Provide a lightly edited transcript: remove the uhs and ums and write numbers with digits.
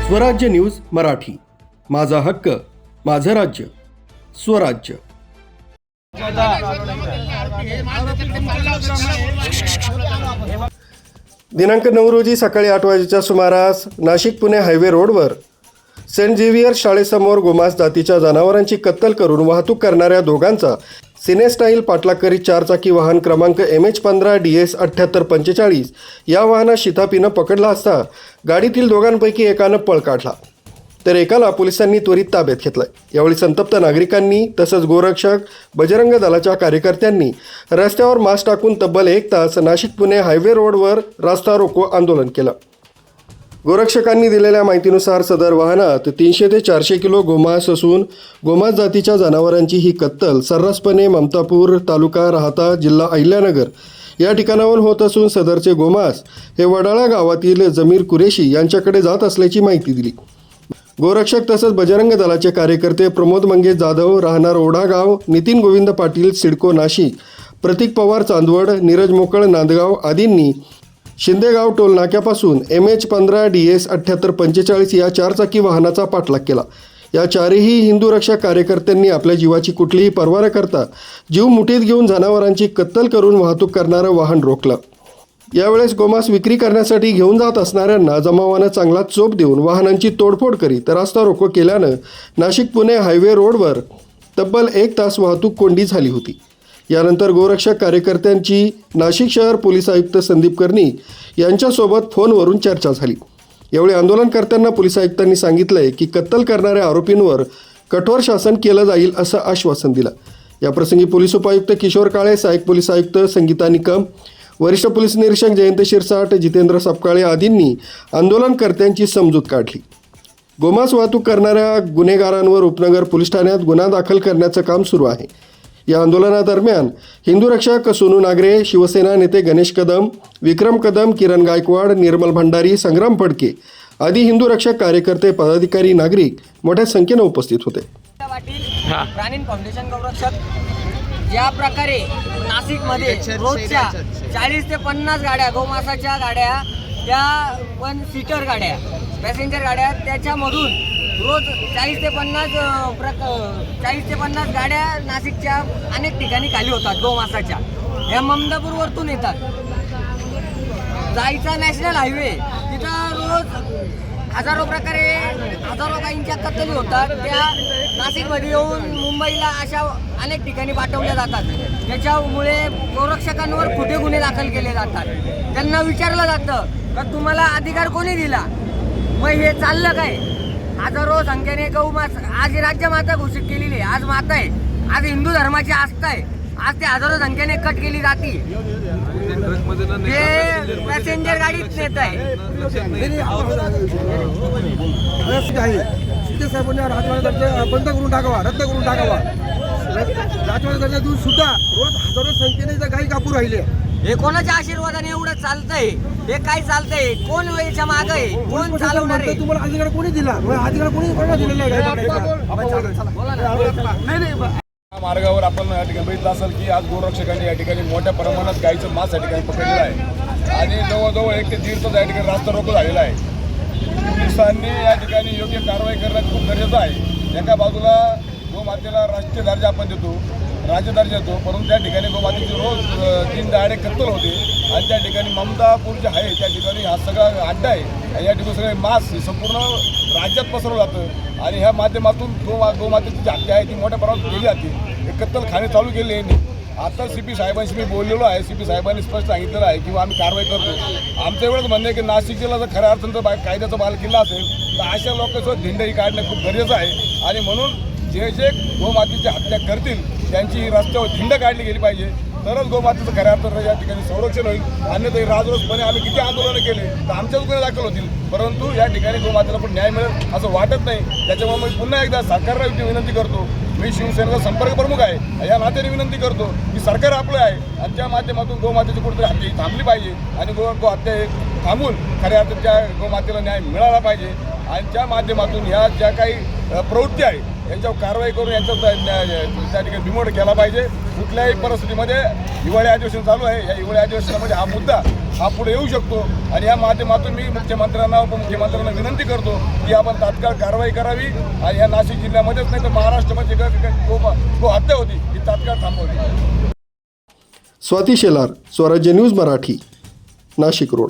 स्वराज्य न्यूज मराठी, माझा हक्क माझं राज्य स्वराज्य। दिनांक 9 रोजी सकाळी 8 वाजेच्या सुमारास नाशिक पुणे हायवे रोडवर सेंट झेवियर शाळेसमोर गोमांस जातीच्या जनावरांची कत्तल करून वाहतूक करणाऱ्या दोघांचा सिनेस्टाईल पाठलाग 4चाकी वाहन क्रमांक MH15 DS 7845 या वाहनात शिताफीनं पकडला असता गाडीतील दोघांपैकी एकानं पळ काढला, तर एकाला पोलिसांनी त्वरित ताब्यात घेतलं। यावेळी संतप्त नागरिकांनी तसंच गोरक्षक, बजरंग दलाच्या कार्यकर्त्यांनी रस्त्यावर मास्क टाकून तब्बल 1 तास नाशिक पुणे हायवे रोडवर रास्ता रोको आंदोलन केलं। गोरक्षकांनी दिलेल्या माहितीनुसार सदर वाहनात 300 ते 400 किलो गोमांस असून गोमांस जातीच्या जनावरांची ही कत्तल सर्रासपणे ममतापूर तालुका राहता जिल्हा अहिल्यानगर या ठिकाणाहून होत असून सदरचे गोमांस हे वडाळा गावातील जमीर कुरेशी यांच्याकडे जात असल्याची माहिती दिली। गोरक्षक तसंच बजरंग दलाचे कार्यकर्ते प्रमोद मंगेश जाधव राहणार ओढागाव, नितीन गोविंद पाटील सिडको नाशिक, प्रतीक पवार चांदवड, नीरज मोकळ नांदगाव आदींनी शिंदेगाव टोल नाक्यापासून MH15 DS 7845 या 4चाकी वाहनाचा पाठलाग केला। या चारही हिंदू रक्षक कार्यकर्त्यांनी आपल्या जीवाची कुठलीही पर्वा न करता जीव मुठीत घेऊन जनावरांची कत्तल करून वाहतूक करणारं वाहन रोखलं। यावेळेस गोमांस विक्री करण्यासाठी घेऊन जात असणाऱ्यांना जमावानं चांगला चोप देऊन वाहनांची तोडफोड करीत रास्ता रोको केल्यानं नाशिक पुणे हायवे रोडवर तब्बल 1 तास वाहतूक कोंडी झाली होती। यानंतर गोरक्षक कार्यकर्त्यांची नाशिक शहर पोलीस आयुक्त संदीप कर्णिक यांच्यासोबत फोनवरून चर्चा झाली। यावेळी आंदोलनकर्त्यांना पोलीस आयुक्तांनी सांगितलंय की कत्तल करणाऱ्या आरोपींवर कठोर शासन केलं जाईल असं आश्वासन दिलं। याप्रसंगी पोलीस उपायुक्त किशोर काळे, सहाय्यक पोलीस आयुक्त संगीता निकम, वरिष्ठ पोलीस निरीक्षक जयंत शिरसाट, जितेंद्र सपकाळे आदींनी आंदोलनकर्त्यांची समजूत काढली। गोमांस वाहतूक करणाऱ्या गुन्हेगारांवर उपनगर पोलीस ठाण्यात गुन्हा दाखल करण्याचं काम सुरू आहे। या आंदोलनादरम्यान हिंदू रक्षक सोनू नागरे, शिवसेना नेते गणेश कदम, विक्रम कदम, किरण गायकवाड, निर्मल भंडारी, संग्राम फडके आदी हिंदू रक्षक कार्यकर्ते, पदाधिकारी, नागरिक मोठ्या संख्येने उपस्थित होते। प्राणीन फाउंडेशन गौरक्षक ज्या प्रकारे नाशिकमध्ये रोजच्या 40 ते 50 गाड्या गोमांसाच्या गाड्या, त्या 1 सीटर गाड्या, पॅसेंजर गाड्या, त्याच्यामधून रोज 40 ते 50 गाड्या नाशिकच्या अनेक ठिकाणी खाली होतात गोमांसाच्या। या ममदापूरवरतून येतात, जायचा नॅशनल हायवे, तिथं रोज हजारो गायींच्या कत्तली होतात। त्या नाशिकमध्ये येऊन मुंबईला अशा अनेक ठिकाणी पाठवल्या जातात। त्याच्यामुळे गोरक्षकांवर खोटे गुन्हे दाखल केले जातात। त्यांना विचारलं जातं का तुम्हाला अधिकार कोणी दिला, मग हे चाललं काय? हजारो संख्येने गौमांस आज ही राज्यमाता घोषित केलेली आहे, आज माता आहे, आज हिंदू धर्माची आस्था आहे, आज ते हजारो संख्येने कट केली जाते। ते पॅसेंजर गाडीत नेत आहे। साहेबांनी राजवाडा दर्जा बंद करून टाकावा, रद्द करून टाकावा। राजवाडा दर्जा दूध सुद्धा रोज हजारो संख्येने गाई कापू राहिले। हे कोणाच्या आशीर्वादाने एवढं चालतंय? हे काय चालतंय? कोण याच्या मागे आहे? कोण चालवणार आहे? तुम्हाला अधिकार कोणी दिला? अधिकार कोणी दिलेला आहे? मार्गावर आपण या ठिकाणी बघितलं असेल की आज गोरक्षकांनी या ठिकाणी मोठ्या प्रमाणात गाईचं मांस या ठिकाणी पकडलेलं आहे आणि जवळजवळ 1 ते 1.5 तास या ठिकाणी रास्ता रोको झालेला आहे। पोलिसांनी या ठिकाणी योग्य कारवाई करणं खूप गरजेचं आहे। एका बाजूला गोमातेला राष्ट्रीय दर्जा आपण देतो, राज्य दर्जा देतो, परंतु त्या ठिकाणी गोमातेची रोज 3 दहाडे कत्तल होते आणि त्या ठिकाणी ममदापूर जे आहे त्या ठिकाणी हा सगळा अड्डा आहे आणि या ठिकाणी सगळे मांस संपूर्ण राज्यात पसरवलं जातं आणि ह्या माध्यमातून गोमातेची जी हत्या आहे ती मोठ्या प्रमाणात केली जाते। हे कत्तलखाने चालू केले आहे। आता CP साहेबांशी मी बोललेलो आहे। CP साहेबांनी स्पष्ट सांगितलेलं आहे की आम्ही कारवाई करतो। आमचं एवढंच म्हणणं आहे की नाशिक जिल्हा जर खऱ्या अर्थानं कायद्याचा बालेकिल्ला असेल तर अशा लोकांसोबत धिंडही काढणं खूप गरजेचं आहे आणि म्हणून जे गोमातेची हत्या करतील त्यांची रस्त्यावर धिंड काढली गेली पाहिजे, तरच गोमातेचं खऱ्या अर्थानं या ठिकाणी संरक्षण होईल। अन्यथा राजरोसपणे आम्ही किती आंदोलनं केले तर आमच्याच गुन्हे दाखल होतील, परंतु या ठिकाणी गोमातेला पण न्याय मिळेल असं वाटत नाही। त्याच्यामुळे मी पुन्हा एकदा सरकारला विनंती करतो, मी शिवसेनेचा संपर्क प्रमुख आहे, या नात्याने विनंती करतो की सरकार आपलं आहे आणि त्या माध्यमातून गोमातेची कुठेतरी हत्या थांबली पाहिजे आणि गो हत्या थांबून खऱ्या अर्थाच्या गोमातेला न्याय मिळाला पाहिजे आणि त्या माध्यमातून ह्या ज्या काही प्रवृत्ती आहे यांच्यावर कारवाई करून यांचा त्या ठिकाणी बिमोड केला पाहिजे. कुठल्याही परिस्थितीमध्ये हिवाळी अधिवेशन चालू आहे, या हिवाळी अधिवेशनामध्ये हा मुद्दा हा पुढे येऊ शकतो आणि या माध्यमातून मी मुख्यमंत्र्यांना उपमुख्यमंत्र्यांना विनंती करतो की आपण तात्काळ कारवाई करावी आणि या नाशिक जिल्ह्यामध्येच नाही तर महाराष्ट्रामध्ये हत्या होती ही तात्काळ थांबवली. स्वाती शेलार, स्वराज्य न्यूज मराठी, नाशिक रोड.